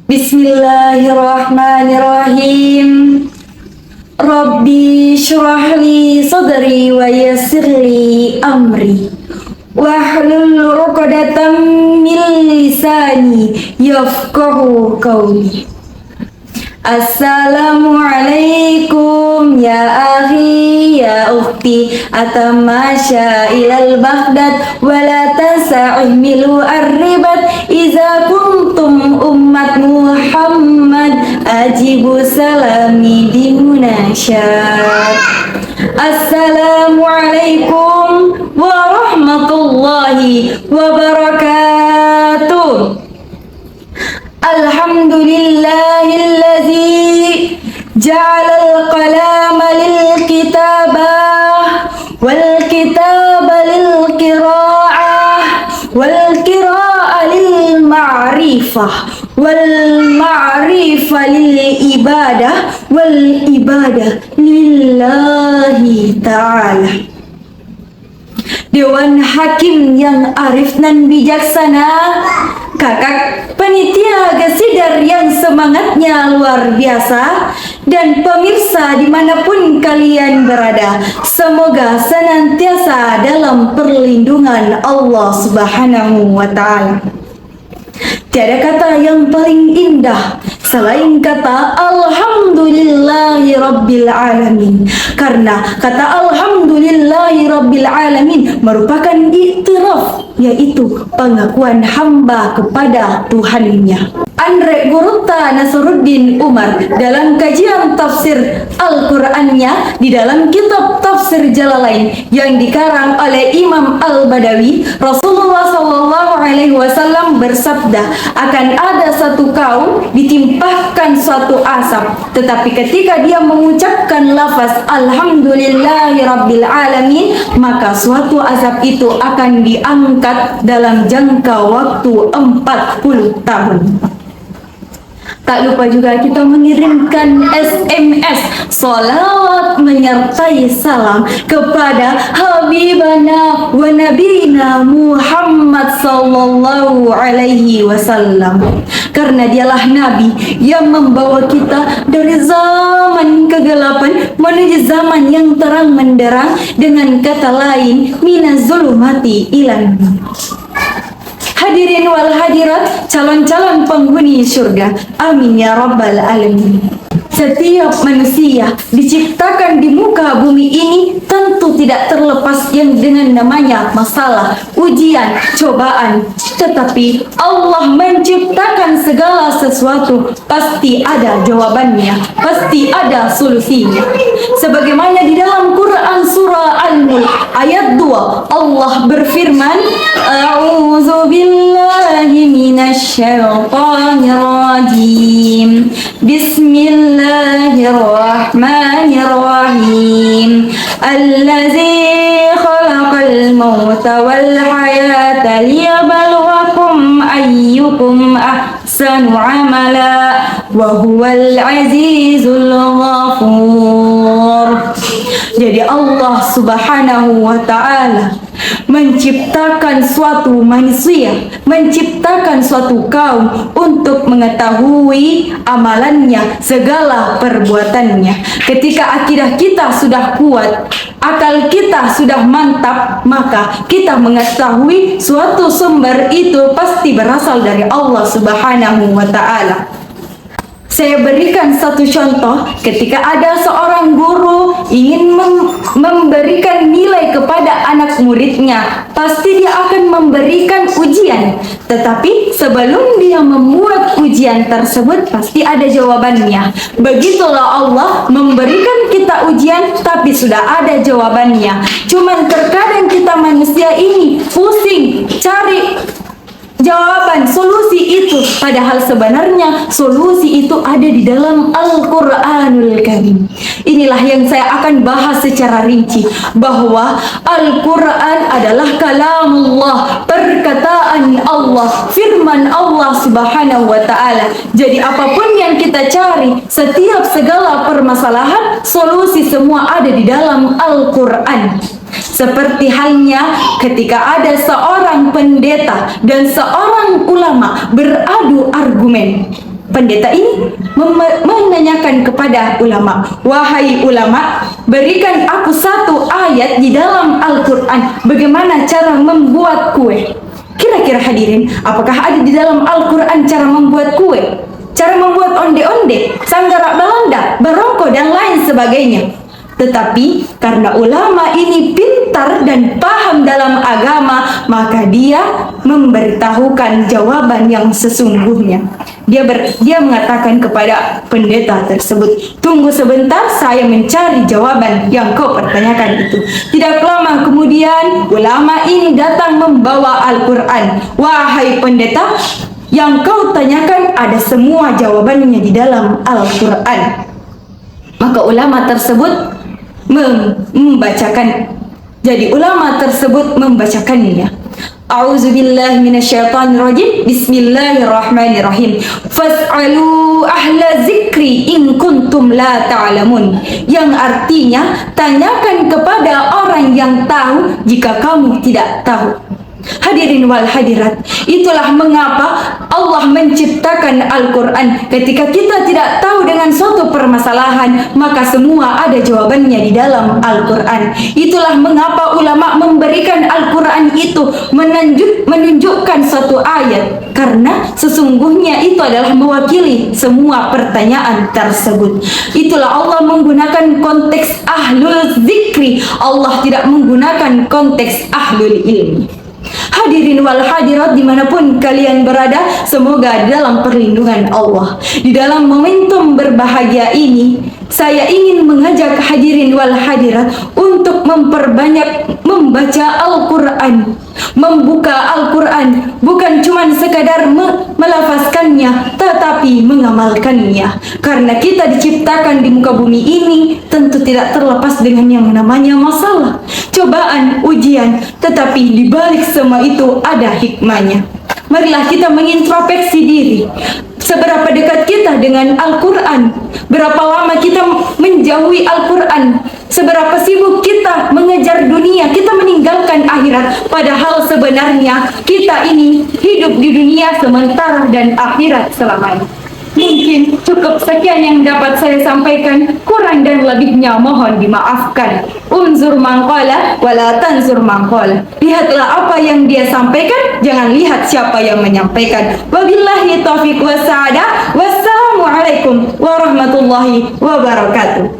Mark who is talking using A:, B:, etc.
A: Bismillahirrahmanirrahim. Rabbi syrah li sadri wa yassir li amri wahlul 'uqdatam min lisani yafqahu qawli. Assalamualaikum ya akhi ya ukhti, atamasya ilal baghdad wala tasa'milu arribat iza kuntum ummat Muhammad ajibu salami di munasyad. Assalamualaikum warahmatullahi wabarakatuh. Alhamdulillahillazi ja'alal qalama lil kitabah wal kitaba lil qira'ah wal qira'ah lil ma'rifah wal ma'rifah lil ibadah wal ibadah lillahi ta'ala. Dewan Hakim yang arif dan bijaksana, kakak panitia Gasidar yang semangatnya luar biasa, dan pemirsa dimanapun kalian berada, semoga senantiasa dalam perlindungan Allah Subhanahu wa Ta'ala. Tiada kata yang paling indah selain kata Alhamdulillahi Rabbil Alamin. Karena kata Alhamdulillahi Rabbil Alamin merupakan iktiraf, yaitu pengakuan hamba kepada Tuhannya. Andre Gurutta Nasruddin Umar dalam kajian tafsir Al-Qur'annya di dalam kitab Tafsir Jalalain yang dikarang oleh Imam Al-Badawi, Rasulullah SAW bersabda, akan ada satu kaum ditimpahkan suatu asap, tetapi ketika dia mengucapkan lafaz Alhamdulillahi Rabbil Alamin, maka suatu asap itu akan diangkat dalam jangka waktu 40 tahun. Tak lupa juga kita mengirimkan SMS salawat menyertai salam kepada Habibana wa Nabina Muhammad sallallahu alaihi wasallam, karena dialah Nabi yang membawa kita dari zaman kegelapan menuju zaman yang terang menderang, dengan kata lain minaz zulumati ilan. Hadirin wal hadirat, calon-calon penghuni surga, amin ya rabbal alamin. Setiap manusia diciptakan di muka bumi ini tentu tidak terlepas yang dengan namanya masalah, ujian, cobaan. Tetapi Allah menciptakan segala sesuatu, pasti ada jawabannya, pasti ada solusinya. Sebagaimana di dalam Quran surah Al-Mulk ayat 2, Allah berfirman, A'udzu billahi minasy syaithanir rajim. Bismillahirrahmanirrahim. Allazi khalaqal mauta wal hayata liyabluwakum ayyukum ahsanu amala wa huwal azizul ghafur. Jadi Allah Subhanahu wa Ta'ala menciptakan suatu manusia, menciptakan suatu kaum untuk mengetahui amalannya, segala perbuatannya. Ketika akidah kita sudah kuat, akal kita sudah mantap, maka kita mengetahui suatu sumber itu pasti berasal dari Allah Subhanahu wa Ta'ala. Saya berikan satu contoh, ketika ada seorang guru ingin memberikan nilai kepada anak muridnya, pasti dia akan memberikan ujian. Tetapi sebelum dia membuat ujian tersebut, pasti ada jawabannya. Begitulah Allah memberikan kita ujian, tapi sudah ada jawabannya. Cuman terkadang kita manusia ini pusing cari jawaban, solusi itu, padahal sebenarnya solusi itu ada di dalam Al-Quranul Karim. Inilah yang saya akan bahas secara rinci, bahwa Al-Quran adalah kalamullah, perkataan Allah, firman Allah Subhanahu wa Ta'ala. Jadi apapun yang kita cari, setiap segala permasalahan, solusi semua ada di dalam Al-Quran. Seperti halnya ketika ada seorang pendeta dan seorang ulama beradu argumen. Pendeta ini menanyakan kepada ulama, "Wahai ulama, berikan aku satu ayat di dalam Al-Quran bagaimana cara membuat kue." Kira-kira hadirin, apakah ada di dalam Al-Quran cara membuat kue? Cara membuat onde-onde, sanggara Belanda, barongko, dan lain sebagainya. Tetapi karena ulama ini pintar dan paham dalam agama, maka dia memberitahukan jawaban yang sesungguhnya. Dia mengatakan kepada pendeta tersebut, "Tunggu sebentar, saya mencari jawaban yang kau pertanyakan itu." Tidak lama kemudian ulama ini datang membawa Al-Quran. "Wahai pendeta, yang kau tanyakan ada semua jawabannya di dalam Al-Quran." Maka ulama tersebut membacakan. Jadi ulama tersebut membacakannya. A'udzubillahi minasyaitonirrajim. Bismillahirrahmanirrahim. Fas'alu ahla zikri in kuntum la ta'lamun. Yang artinya, tanyakan kepada orang yang tahu jika kamu tidak tahu. Hadirin wal hadirat, itulah mengapa Allah menciptakan Al-Quran. Ketika kita tidak tahu dengan suatu permasalahan, maka semua ada jawabannya di dalam Al-Quran. Itulah mengapa ulama memberikan Al-Quran itu menunjukkan suatu ayat, karena sesungguhnya itu adalah mewakili semua pertanyaan tersebut. Itulah Allah menggunakan konteks ahlul zikri. Allah tidak menggunakan konteks ahlul ilmi. Hadirin wal hadirat dimanapun kalian berada, semoga dalam perlindungan Allah. Di dalam momentum berbahagia ini, saya ingin mengajak hadirin wal hadirat untuk memperbanyak membaca Al-Quran, membuka Al-Quran, bukan cuma sekadar melafazkannya, tetapi mengamalkannya. Karena kita diciptakan di muka bumi ini tentu tidak terlepas dengan yang namanya masalah, cobaan, ujian, tetapi di balik semua itu ada hikmahnya. Marilah kita mengintrospeksi diri. Seberapa dekat kita dengan Al-Quran? Berapa lama kita menjauhi Al-Quran? Seberapa sibuk kita mengejar dunia, kita meninggalkan akhirat. Padahal sebenarnya kita ini hidup di dunia sementara dan akhirat selamanya. Mungkin cukup sekian yang dapat saya sampaikan. Kurang dan lebihnya mohon dimaafkan. Unzur mangqala wala tanzur mangqala. Lihatlah apa yang dia sampaikan, jangan lihat siapa yang menyampaikan. Wabillahi taufiq wassadah. Wassalamualaikum warahmatullahi wabarakatuh.